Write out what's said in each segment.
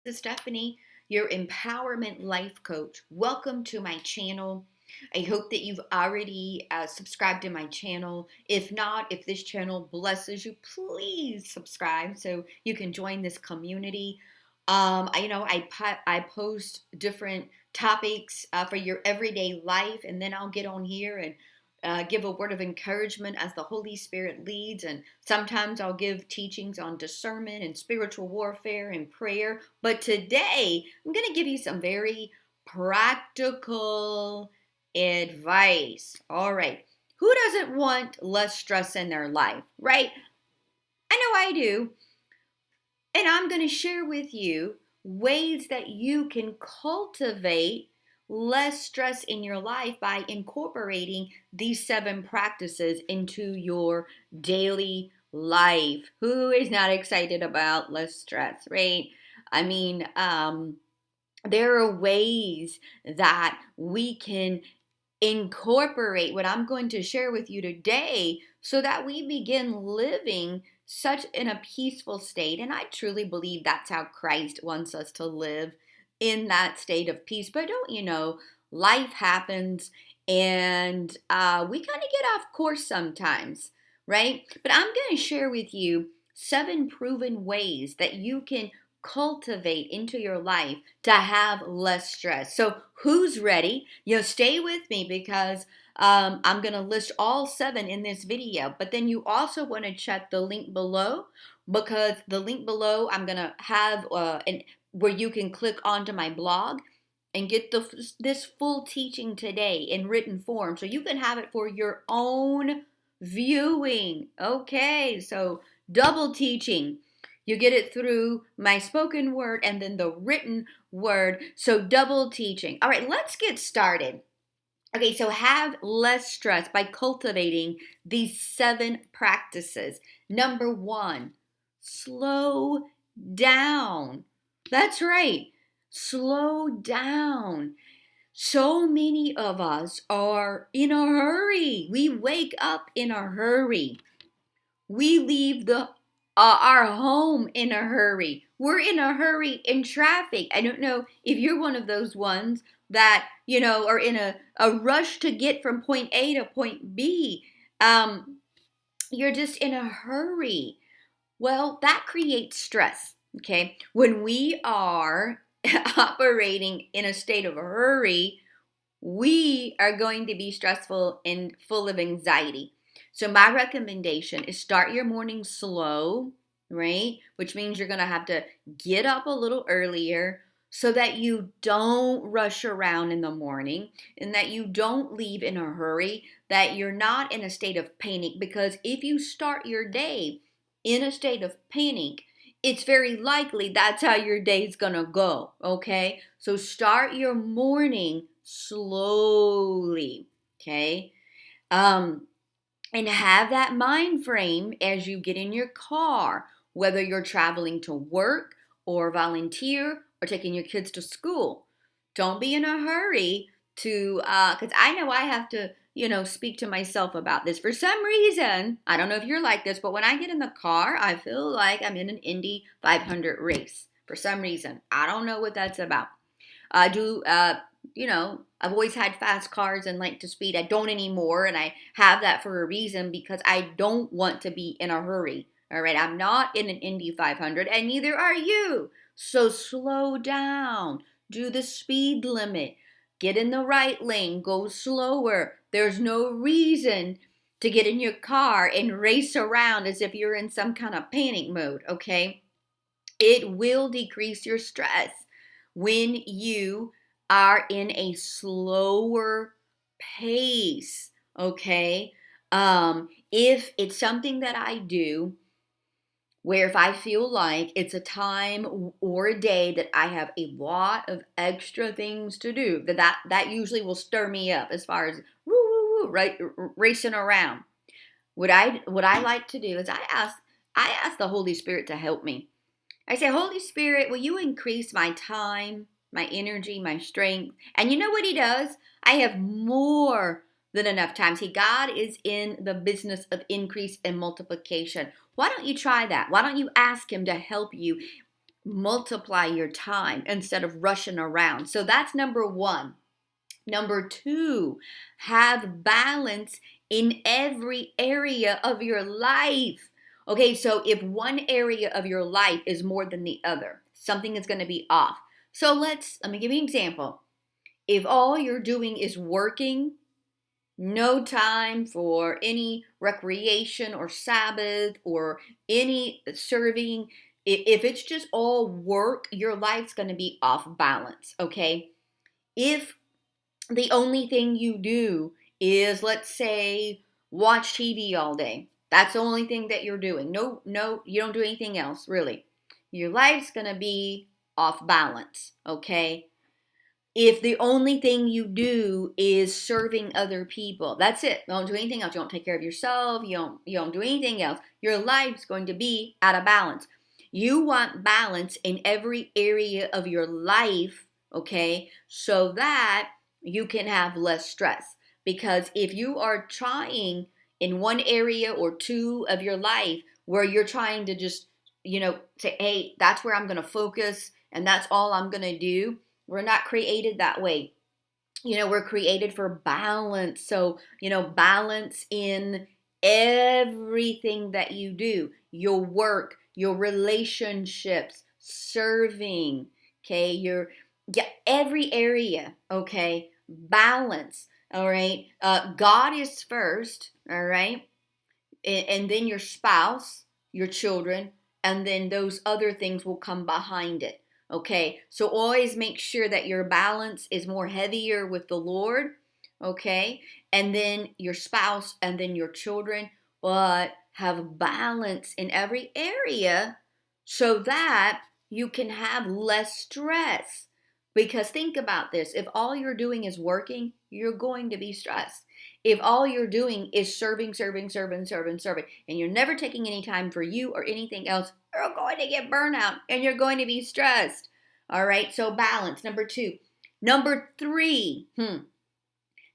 is Stephanie, your empowerment life coach. Welcome to my channel. I hope that you've already subscribed to my channel. If not, if this channel blesses you, please subscribe so you can join this community. I post different topics for your everyday life, and then I'll get on here and give a word of encouragement as the Holy Spirit leads. And sometimes I'll give teachings on discernment and spiritual warfare and prayer. But today, I'm going to give you some very practical advice. All right. Who doesn't want less stress in their life, right? I know I do. And I'm going to share with you ways that you can cultivate less stress in your life by incorporating these 7 practices into your daily life. Who is not excited about less stress, right? I mean, there are ways that we can incorporate what I'm going to share with you today so that we begin living such in a peaceful state. And I truly believe that's how Christ wants us to live, in that state of peace. But don't you know, life happens and we kind of get off course sometimes, right? But I'm going to share with you 7 proven ways that you can cultivate into your life to have less stress. So who's ready? Stay with me because I'm going to list all 7 in this video. But then you also want to check the link below, because the link below I'm going to have where you can click onto my blog and get this full teaching today in written form, so you can have it for your own viewing. Okay, so double teaching. You get it through my spoken word and then the written word. So double teaching. All right, let's get started. Okay, so have less stress by cultivating these 7 practices. Number 1, slow down. That's right, slow down. So many of us are in a hurry. We wake up in a hurry. We leave our home in a hurry. We're in a hurry in traffic. I don't know if you're one of those ones that, are in a rush to get from point A to point B. You're just in a hurry. Well, that creates stress, okay? When we are operating in a state of hurry, we are going to be stressful and full of anxiety. So my recommendation is start your morning slow, right? Which means you're going to have to get up a little earlier so that you don't rush around in the morning and that you don't leave in a hurry, that you're not in a state of panic. Because if you start your day in a state of panic, it's very likely that's how your day's going to go, okay? So start your morning slowly, okay? And have that mind frame as you get in your car, whether you're traveling to work or volunteer or taking your kids to school. Don't be in a hurry to, because I know I have to, speak to myself about this. For some reason, I don't know if you're like this, but when I get in the car, I feel like I'm in an Indy 500 race. For some reason, I don't know what that's about. I do, I've always had fast cars and like to speed. I don't anymore, and I have that for a reason, because I don't want to be in a hurry. All right, I'm not in an Indy 500, and neither are you. So slow down. Do the speed limit. Get in the right lane. Go slower. There's no reason to get in your car and race around as if you're in some kind of panic mode, okay? It will decrease your stress when you are in a slower pace, okay? If it's something that I do, where if I feel like it's a time or a day that I have a lot of extra things to do, that usually will stir me up as far as woo, woo, woo, right, racing around. What I like to do is I ask the Holy Spirit to help me. I say, Holy Spirit, will you increase my time, my energy, my strength? And you know what he does? I have more than enough time. See, God is in the business of increase and multiplication. Why don't you try that? Why don't you ask him to help you multiply your time instead of rushing around. So that's number one. Number two, have balance in every area of your life. Okay, so if one area of your life is more than the other, something is going to be off. So let me give you an example. If all you're doing is working, no time for any recreation or Sabbath or any serving, if it's just all work, your life's going to be off balance, okay? If the only thing you do is, let's say, watch TV all day. That's the only thing that you're doing. No, you don't do anything else, really. Your life's going to be off balance, okay? If the only thing you do is serving other people, that's it. You don't do anything else. You don't take care of yourself. You don't do anything else. Your life's going to be out of balance. You want balance in every area of your life, okay, so that you can have less stress. Because if you are trying in one area or two of your life where you're trying to just, say, hey, that's where I'm going to focus and that's all I'm going to do, we're not created that way. We're created for balance. So, balance in everything that you do, your work, your relationships, serving, okay, every area, okay, balance, all right. God is first, all right, and then your spouse, your children, and then those other things will come behind it. Okay, so always make sure that your balance is more heavier with the Lord, okay, and then your spouse and then your children, but have balance in every area so that you can have less stress. Because think about this, if all you're doing is working, you're going to be stressed. If all you're doing is serving, and you're never taking any time for you or anything else, you're going to get burnout and you're going to be stressed. All right, so balance, number two. Number three,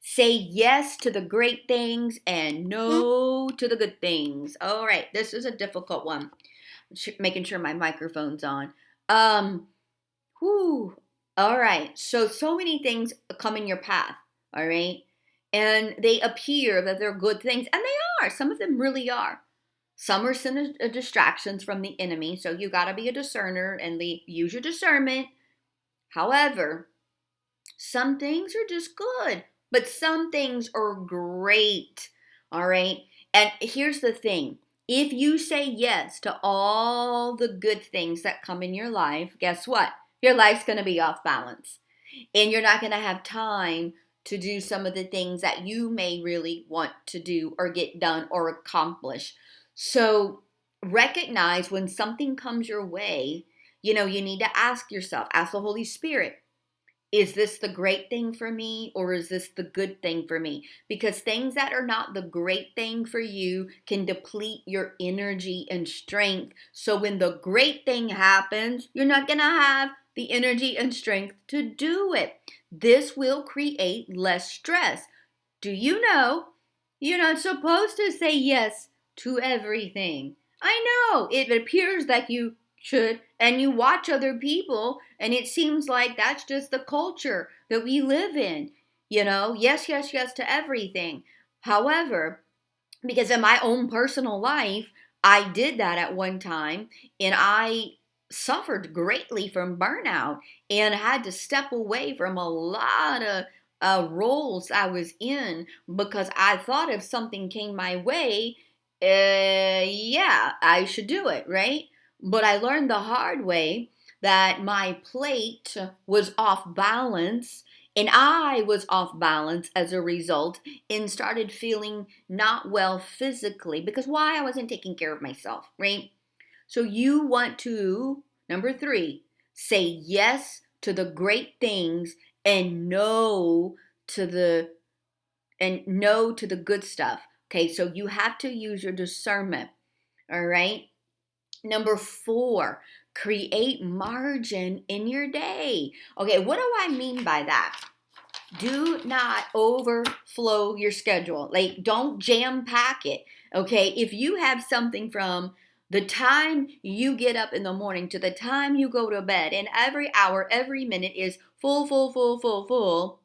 say yes to the great things and no to the good things. All right, this is a difficult one. Making sure my microphone's on. All right, so many things come in your path, all right? And they appear that they're good things, and they are. Some of them really are. Some are distractions from the enemy, so you got to be a discerner and use your discernment. However, some things are just good, but some things are great, all right? And here's the thing. If you say yes to all the good things that come in your life, guess what? Your life's going to be off balance. And you're not going to have time to do some of the things that you may really want to do or get done or accomplish. So recognize when something comes your way, you need to ask yourself, ask the Holy Spirit, is this the great thing for me or is this the good thing for me? Because things that are not the great thing for you can deplete your energy and strength. So when the great thing happens, you're not going to have the energy and strength to do it. This will create less stress. Do you know you're not supposed to say yes to everything? I know it appears that you should, and you watch other people, and it seems like that's just the culture that we live in. Yes to everything. However, because in my own personal life, I did that at one time, and I suffered greatly from burnout and had to step away from a lot of roles I was in because I thought if something came my way, I should do it, right? But I learned the hard way that my plate was off balance and I was off balance as a result and started feeling not well physically because why? I wasn't taking care of myself, right? So you want to, number three, say yes to the great things and no to the good stuff. Okay, so you have to use your discernment. All right. Number four, create margin in your day. Okay, what do I mean by that? Do not overflow your schedule. Like, don't jam pack it. Okay, if you have something from The time you get up in the morning to the time you go to bed, and every hour, every minute is full, full, full, full, full,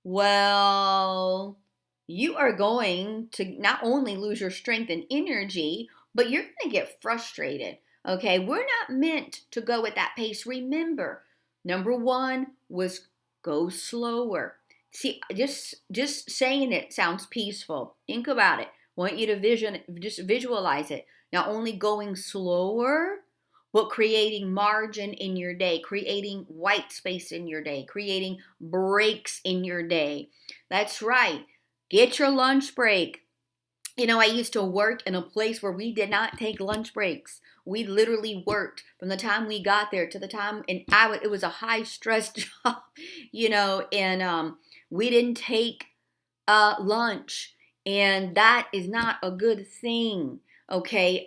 well, you are going to not only lose your strength and energy, but you're going to get frustrated. Okay, we're not meant to go at that pace. Remember, number one was go slower. See, just saying it sounds peaceful. Think about it. I want you to just visualize it. Not only going slower, but creating margin in your day, creating white space in your day, creating breaks in your day. That's right. Get your lunch break. I used to work in a place where we did not take lunch breaks. We literally worked from the time we got there to the time, and it was a high stress job, and we didn't take lunch, and that is not a good thing. Okay,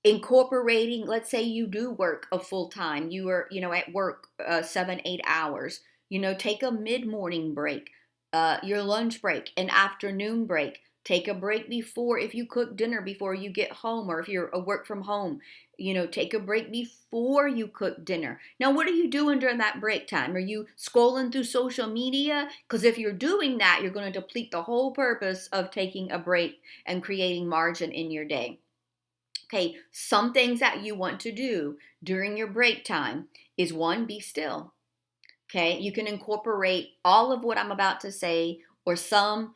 incorporating, let's say you do work a full time, you are, at work 7, 8 hours, take a mid-morning break, your lunch break, an afternoon break, take a break before, if you cook dinner before you get home, or if you're a work from home, take a break before you cook dinner. Now, what are you doing during that break time? Are you scrolling through social media? Because if you're doing that, you're going to deplete the whole purpose of taking a break and creating margin in your day. Okay, some things that you want to do during your break time is one, be still. Okay, you can incorporate all of what I'm about to say, or some,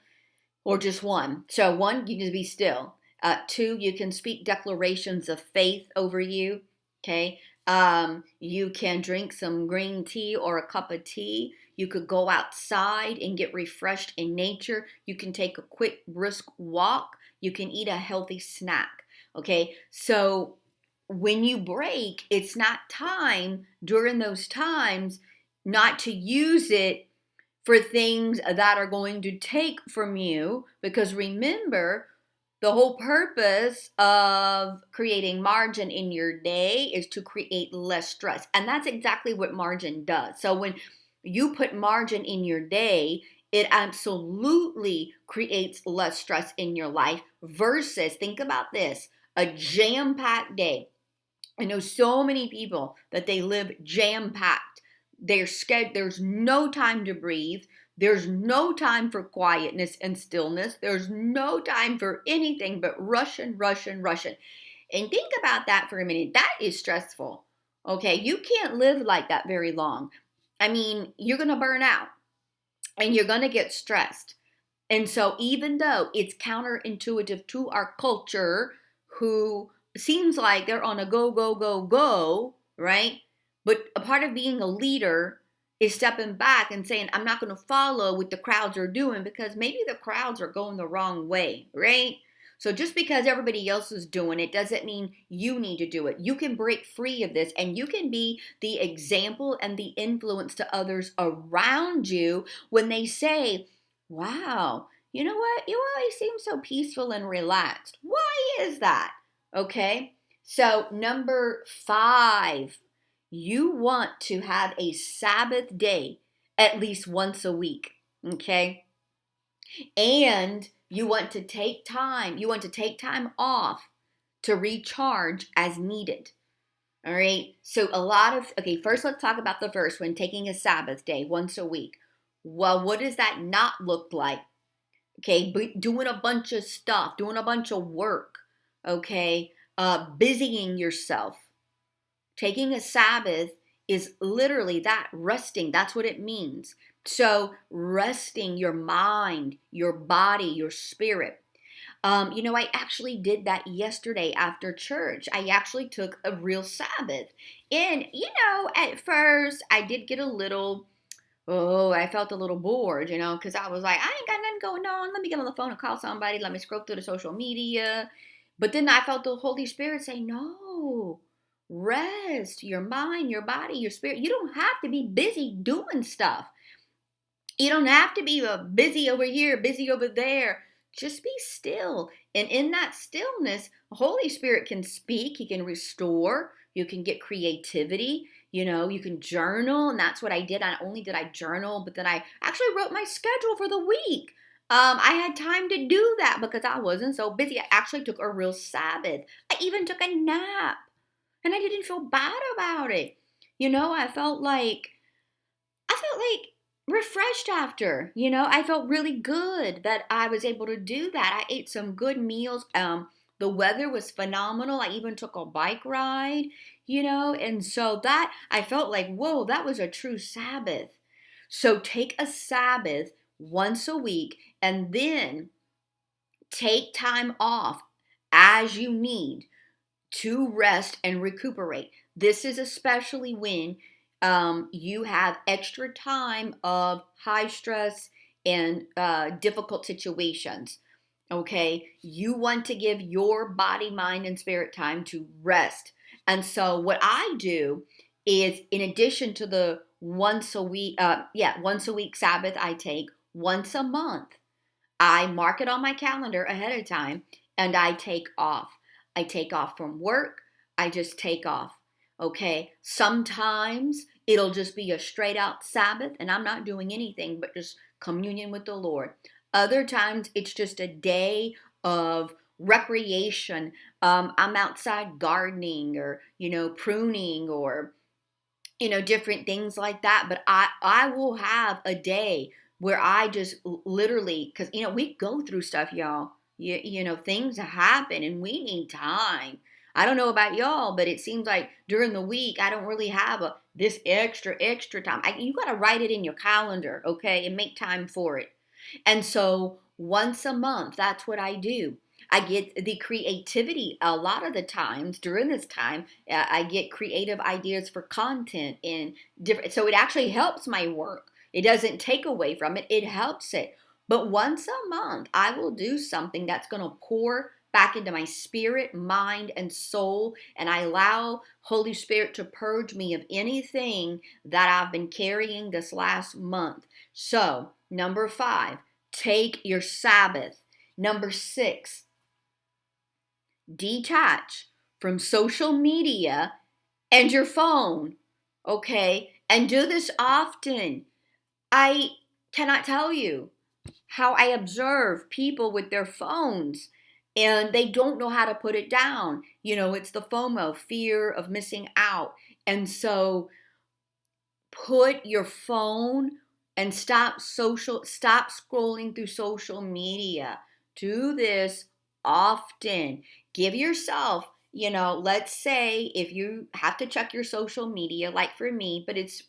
or just one. So one, you can be still. Two, you can speak declarations of faith over you. Okay, you can drink some green tea or a cup of tea. You could go outside and get refreshed in nature. You can take a quick, brisk walk. You can eat a healthy snack. Okay, so when you break, it's not time during those times not to use it for things that are going to take from you, because remember, the whole purpose of creating margin in your day is to create less stress. And that's exactly what margin does. So when you put margin in your day, it absolutely creates less stress in your life versus, think about this, a jam-packed day. I know so many people that they live jam-packed. They're scared. There's no time to breathe. There's no time for quietness and stillness. There's no time for anything but rushing, rushing, rushing. And think about that for a minute. That is stressful. Okay, you can't live like that very long. I mean, you're going to burn out and you're going to get stressed. And so even though it's counterintuitive to our culture, who seems like they're on a go, go, go, go, right? But a part of being a leader is stepping back and saying, I'm not going to follow what the crowds are doing, because maybe the crowds are going the wrong way, right? So just because everybody else is doing it doesn't mean you need to do it. You can break free of this, and you can be the example and the influence to others around you when they say, wow, you know what? You always seem so peaceful and relaxed. Why is that? Okay. So number 5, you want to have a Sabbath day at least once a week. Okay. And you want to take time off to recharge as needed. All right. So first let's talk about the first one, taking a Sabbath day once a week. Well, what does that not look like? Okay, doing a bunch of stuff, doing a bunch of work, okay, busying yourself. Taking a Sabbath is literally that, resting. That's what it means. So resting your mind, your body, your spirit. I actually did that yesterday after church. I actually took a real Sabbath. And, at first I did get a little... Oh, I felt a little bored, because I was like, I ain't got nothing going on. Let me get on the phone and call somebody. Let me scroll through the social media. But then I felt the Holy Spirit say, no, rest your mind, your body, your spirit. You don't have to be busy doing stuff. You don't have to be busy over here, busy over there. Just be still. And in that stillness, the Holy Spirit can speak. He can restore. You can get creativity. You can journal. And that's what I did. Not only did I journal, but then I actually wrote my schedule for the week. I had time to do that because I wasn't so busy. I actually took a real Sabbath. I even took a nap and I didn't feel bad about it. I felt like refreshed after. I felt really good that I was able to do that. I ate some good meals. The weather was phenomenal. I even took a bike ride, and so that I felt like, whoa, that was a true Sabbath. So take a Sabbath once a week and then take time off as you need to rest and recuperate. This is especially when you have extra time of high stress and difficult situations. Okay, you want to give your body, mind, and spirit time to rest. And so, what I do is, in addition to the once a week Sabbath, I take once a month. I mark it on my calendar ahead of time and I take off. I take off from work. I just take off. Okay. Sometimes it'll just be a straight out Sabbath and I'm not doing anything but just communion with the Lord. Other times it's just a day of recreation. I'm outside gardening or, pruning or, different things like that. But I will have a day where I just literally, because, we go through stuff, y'all. Things happen and we need time. I don't know about y'all, but it seems like during the week, I don't really have this extra time. You got to write it in your calendar, okay, and make time for it. And so once a month, that's what I do. I get the creativity a lot of the times during this time. I get creative ideas for content and different. So it actually helps my work. It doesn't take away from it. It helps it. But once a month, I will do something that's going to pour back into my spirit, mind, and soul. And I allow Holy Spirit to purge me of anything that I've been carrying this last month. So, number 5, take your Sabbath. Number 6, detach from social media and your phone, okay? And do this often. I cannot tell you how I observe people with their phones and they don't know how to put it down. It's the FOMO, fear of missing out. And so put your phone and stop scrolling through social media. Do this often. Give yourself, let's say if you have to check your social media, like for me, but it's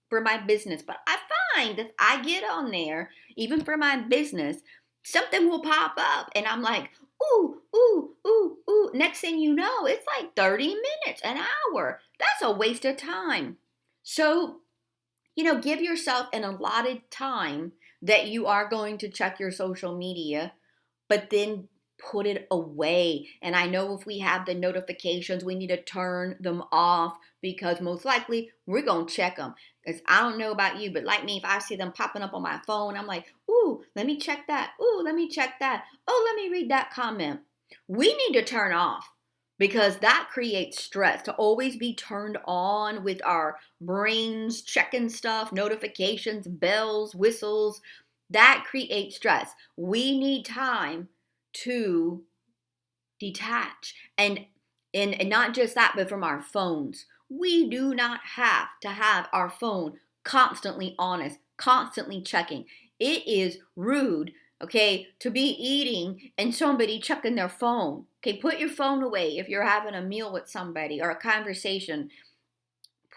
for my business. But I find that I get on there, even for my business, something will pop up and I'm like, ooh, ooh, ooh, ooh. Next thing you know, it's like 30 minutes, an hour. That's a waste of time. So, give yourself an allotted time that you are going to check your social media, but then put it away. And I know if we have the notifications, we need to turn them off because most likely we're going to check them. Because I don't know about you, but like me, if I see them popping up on my phone, I'm like, ooh, let me check that. Ooh, let me check that. Oh, let me read that comment. We need to turn off because that creates stress to always be turned on with our brains checking stuff, notifications, bells, whistles. That creates stress. We need time to detach and not just that, but from our phones. We do not have to have our phone constantly on us, constantly checking. It is rude, okay, to be eating and somebody checking their phone. Okay, put your phone away if you're having a meal with somebody or a conversation.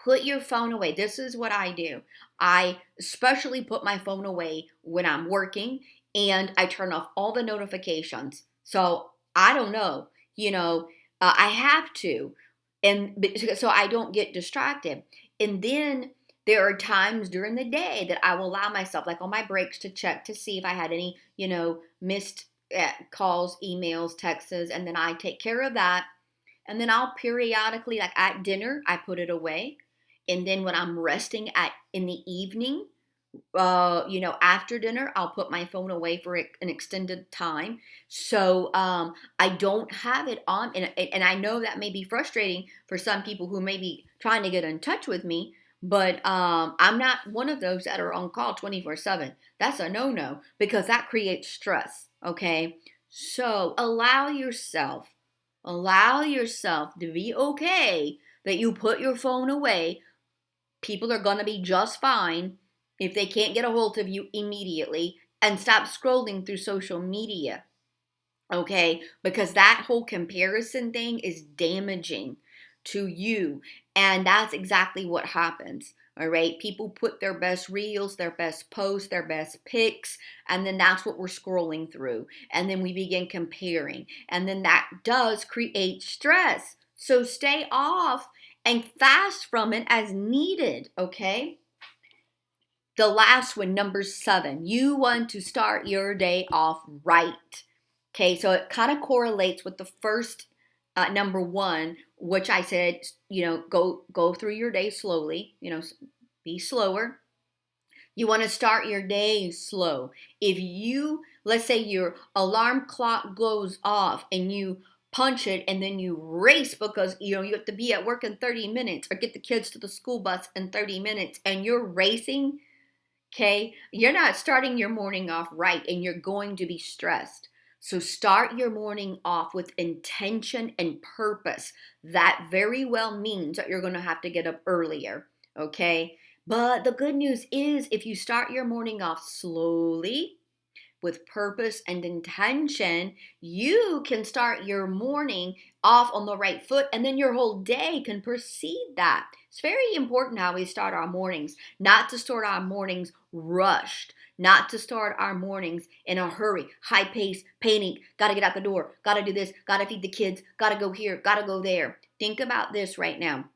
Put your phone away. This is what I do. I especially put my phone away when I'm working and I turn off all the notifications. So I don't know, I have to. And so I don't get distracted. And then there are times during the day that I will allow myself, like on my breaks, to check to see if I had any, missed calls, emails, texts, and then I take care of that. And then I'll periodically, like at dinner, I put it away. And then when I'm resting in the evening, after dinner, I'll put my phone away for an extended time. So I don't have it on. And I know that may be frustrating for some people who may be trying to get in touch with me. But I'm not one of those that are on call 24/7. That's a no-no because that creates stress, okay? So allow yourself to be okay that you put your phone away. People are going to be just fine if they can't get a hold of you immediately, and stop scrolling through social media. Okay, because that whole comparison thing is damaging to you. And that's exactly what happens. All right, people put their best reels, their best posts, their best pics, and then that's what we're scrolling through. And then we begin comparing. And then that does create stress. So stay off and fast from it as needed. Okay. The last one, number 7, you want to start your day off right. Okay, so it kind of correlates with the first number 1, which I said, go through your day slowly, be slower. You want to start your day slow. If let's say your alarm clock goes off and you punch it and then you race because you have to be at work in 30 minutes or get the kids to the school bus in 30 minutes and you're racing. Okay, you're not starting your morning off right and you're going to be stressed. So start your morning off with intention and purpose. That very well means that you're going to have to get up earlier. Okay, but the good news is if you start your morning off slowly, with purpose and intention, you can start your morning off on the right foot and then your whole day can precede that. It's very important how we start our mornings, not to start our mornings rushed, not to start our mornings in a hurry, high pace, panic, gotta get out the door, gotta do this, gotta feed the kids, gotta go here, gotta go there. Think about this right now.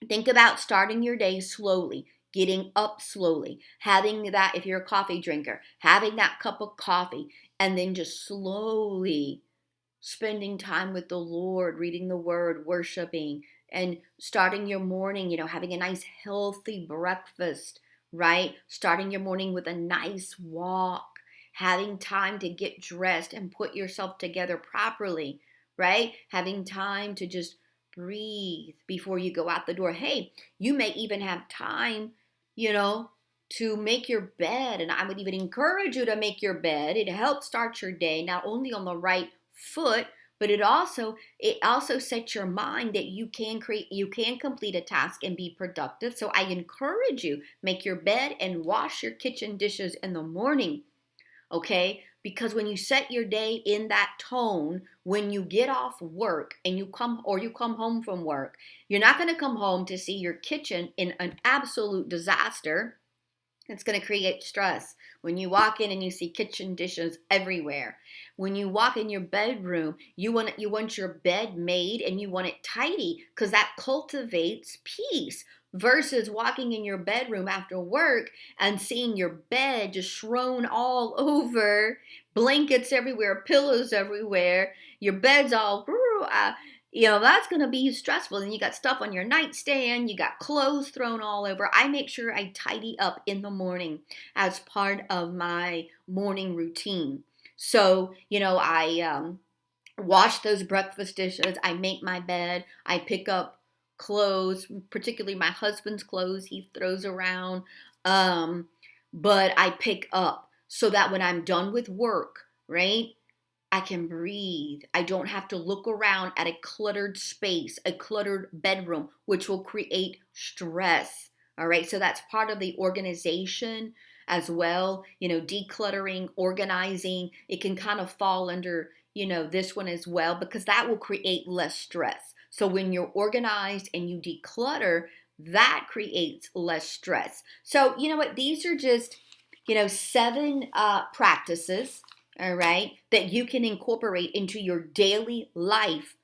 Think about starting your day slowly, getting up slowly, having that, if you're a coffee drinker, having that cup of coffee, and then just slowly spending time with the Lord, reading the word, worshiping, and starting your morning, having a nice healthy breakfast, right? Starting your morning with a nice walk, having time to get dressed and put yourself together properly, right? Having time to just breathe before you go out the door. Hey, you may even have time, to make your bed. And I would even encourage you to make your bed. It helps start your day not only on the right foot, but it also sets your mind that you can complete a task and be productive. So I encourage you, make your bed and wash your kitchen dishes in the morning. Okay? Because when you set your day in that tone, when you get off work and you come home from work, you're not going to come home to see your kitchen in an absolute disaster. It's going to create stress. When you walk in and you see kitchen dishes everywhere. When you walk in your bedroom, you want your bed made and you want it tidy because that cultivates peace. Versus walking in your bedroom after work and seeing your bed just thrown all over, blankets everywhere, pillows everywhere, your bed's all that's going to be stressful. And you got stuff on your nightstand, you got clothes thrown all over. I make sure I tidy up in the morning as part of my morning routine. So, I wash those breakfast dishes, I make my bed, I pick up clothes, particularly my husband's clothes he throws around. But I pick up so that when I'm done with work, right? I can breathe. I don't have to look around at a cluttered space, a cluttered bedroom, which will create stress. All right. So that's part of the organization as well. Decluttering, organizing, it can kind of fall under, this one as well, because that will create less stress. So when you're organized and you declutter, that creates less stress. So, you know what? These are just, 7 practices, all right, that you can incorporate into your daily life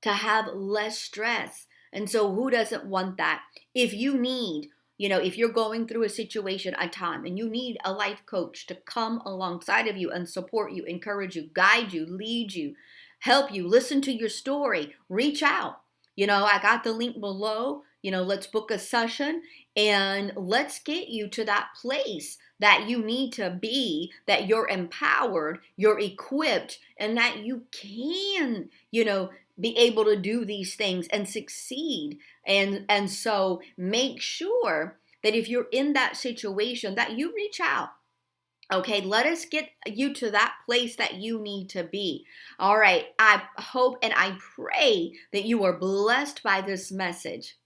to have less stress. And so who doesn't want that? If you need, if you're going through a situation, a time, and you need a life coach to come alongside of you and support you, encourage you, guide you, lead you, help you, listen to your story, reach out. I got the link below. Let's book a session and let's get you to that place that you need to be, that you're empowered, you're equipped, and that you can, be able to do these things and succeed. And so make sure that if you're in that situation, that you reach out. Okay, let us get you to that place that you need to be. All right, I hope and I pray that you are blessed by this message.